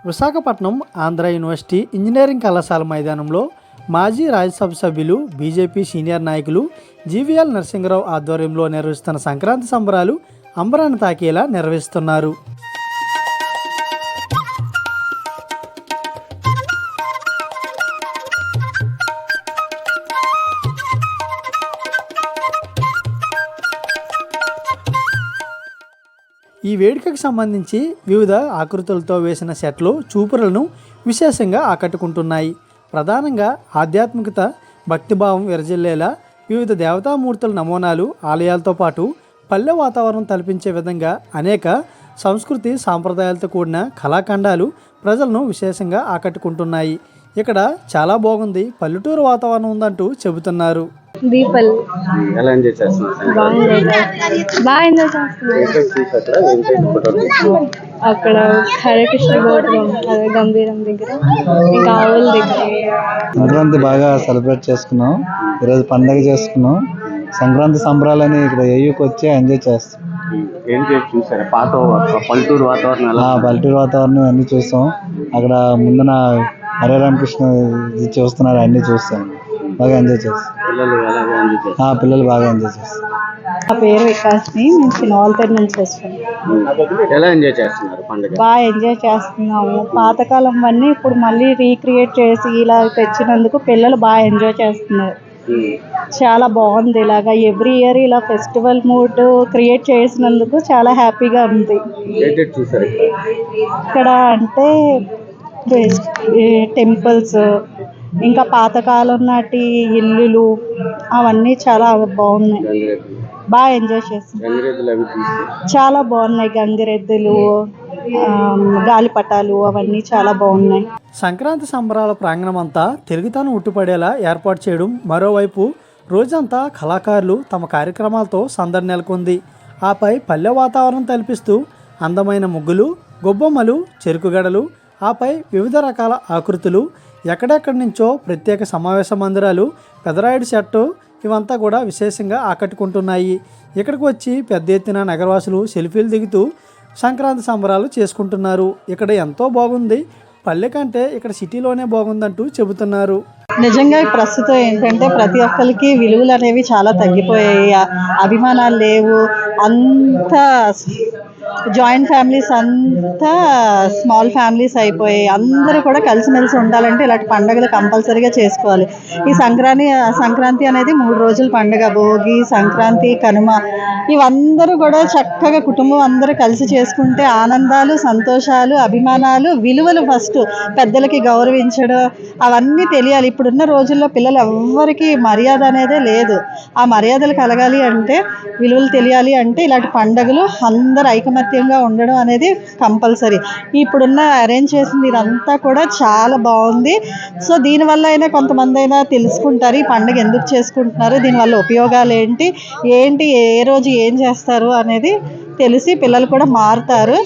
Visakhapatnam Andhra university engineering కళాశాల మైదానంలో మాజీ రాజ్యసభ సభ్యులు బీజేపీ సీనియర్ నాయకులు జీవీఎల్ నరసింహరావు ఆధ్వర్యంలో నిర్వహిస్తున్న సంక్రాంతి సంబరాలు అంబరాన్ని తాకేలా నిర్వహిస్తున్నారు. ఈ వేడుకకు సంబంధించి వివిధ ఆకృతులతో వేసిన సెట్లు చూపులను విశేషంగా ఆకట్టుకుంటున్నాయి. ప్రధానంగా ఆధ్యాత్మికత, భక్తిభావం విరజిల్లేలా వివిధ దేవతామూర్తుల నమూనాలు, ఆలయాలతో పాటు పల్లె వాతావరణం తలపించే విధంగా అనేక సంస్కృతి సాంప్రదాయాలతో కూడిన కళాఖండాలు ప్రజలను విశేషంగా ఆకట్టుకుంటున్నాయి. ఇక్కడ చాలా బాగుంది, పల్లెటూరు వాతావరణం ఉందంటూ చెబుతున్నారు. దీపాలు ఎలా ఎంజాయ్ చేస్తున్నారు? బాగా ఎంజాయ్ చేస్తున్నారు. అక్కడ హరికృష్ణ గౌరవం గంభీరం దగ్గర, ఇంకా ఆవుల దగ్గర సంక్రాంతి బాగా సెలబ్రేట్ చేసుకున్నాం. ఈరోజు పండగ చేసుకున్నాం. సంక్రాంతి సంబరాలని ఇక్కడ ఏయూకి వచ్చి ఎంజాయ్ చేస్తాం. ఏంటి చూసారా? పాత పల్లెటూరు వాతావరణం, పల్లెటూరు వాతావరణం అన్ని చూస్తాం. అక్కడ ముందున హరే రామకృష్ణ చూస్తున్నారు, అన్ని చూస్తాం. బాగా ఎంజాయ్ చేస్తాం. పిల్లలు బాగా ఎంజాయ్ చేస్తారు. నా పేరు వికాస్ని, మేము చిన్నవాళ్ళపేట నుంచి వస్తాం. ఎలా ఎంజాయ్ చేస్తున్నారు పండుగ? బాగా ఎంజాయ్ చేస్తున్నాము. పాతకాలం అన్నీ ఇప్పుడు మళ్ళీ రీక్రియేట్ చేసి ఇలా తెచ్చినందుకు పిల్లలు బాగా ఎంజాయ్ చేస్తున్నారు. చాలా బాగుంది. ఇలాగా ఎవ్రీ ఇయర్ ఇలా ఫెస్టివల్ మూడ్ క్రియేట్ చేసినందుకు చాలా హ్యాపీగా ఉంది. ఇక్కడ అంటే టెంపుల్స్, ఇంకా పాతకాలం నాటి ఇల్లులు, అవన్నీ చాలా బాగున్నాయి. బాగా ఎంజాయ్ చేస్తాం. చాలా బాగున్నాయి. గంగిరెద్దులు, గాలిపటాలు అవన్నీ చాలా బాగున్నాయి. సంక్రాంతి సంబరాల ప్రాంగణం అంతా తిరుగుతాను ఉట్టుపడేలా ఏర్పాటు చేయడం, మరోవైపు రోజంతా కళాకారులు తమ కార్యక్రమాలతో సందడి నెలకొంది. ఆపై పల్లె వాతావరణం తలపిస్తూ అందమైన ముగ్గులు, గొబ్బొమ్మలు, చెరుకుగడలు, ఆపై వివిధ రకాల ఆకృతులు, ఎక్కడెక్కడి నుంచో ప్రత్యేక సమావేశ మందిరాలు, పెదరాయుడు సెట్టు, ఇవంతా కూడా విశేషంగా ఆకట్టుకుంటున్నాయి. ఇక్కడికి వచ్చి పెద్ద ఎత్తున నగరవాసులు సెల్ఫీలు దిగుతూ సంక్రాంతి సంబరాలు చేసుకుంటున్నారు. ఇక్కడ ఎంతో బాగుంది, పల్లె కంటే ఇక్కడ సిటీలోనే బాగుందంటూ చెబుతున్నారు. నిజంగా ప్రస్తుతం ఏంటంటే ప్రతి ఒక్కరికి విలువలు అనేవి చాలా తగ్గిపోయాయి. అభిమానాలు లేవు. అంతా జాయింట్ ఫ్యామిలీస్, అంతా స్మాల్ ఫ్యామిలీస్ అయిపోయాయి. అందరూ కూడా కలిసిమెలిసి ఉండాలంటే ఇలాంటి పండుగలు కంపల్సరీగా చేసుకోవాలి. ఈ సంక్రాంతి అనేది 3 రోజుల పండుగ. భోగి, సంక్రాంతి, కనుమ, ఇవందరూ కూడా చక్కగా కుటుంబం అందరూ కలిసి చేసుకుంటే ఆనందాలు, సంతోషాలు, అభిమానాలు, విలువలు, ఫస్ట్ పెద్దలకి గౌరవించడం అవన్నీ తెలియాలి. ఇప్పుడున్న రోజుల్లో పిల్లలు ఎవ్వరికి మర్యాద అనేదే లేదు. ఆ మర్యాదలు కలగాలి అంటే, విలువలు తెలియాలి అంటే ఇలాంటి పండుగలు అందరూ ఐకమత్యంగా ఉండడం అనేది కంపల్సరీ. ఇప్పుడున్న అరేంజ్ చేసింది ఇదంతా కూడా చాలా బాగుంది. సో దీనివల్ల అయినా కొంతమంది అయినా తెలుసుకుంటారు ఈ పండుగ ఎందుకు చేసుకుంటున్నారు, దీనివల్ల ఉపయోగాలు ఏంటి, ఏ రోజు ఏం చేస్తారు అనేది తెలిసి పిల్లలు కూడా మారుతారు.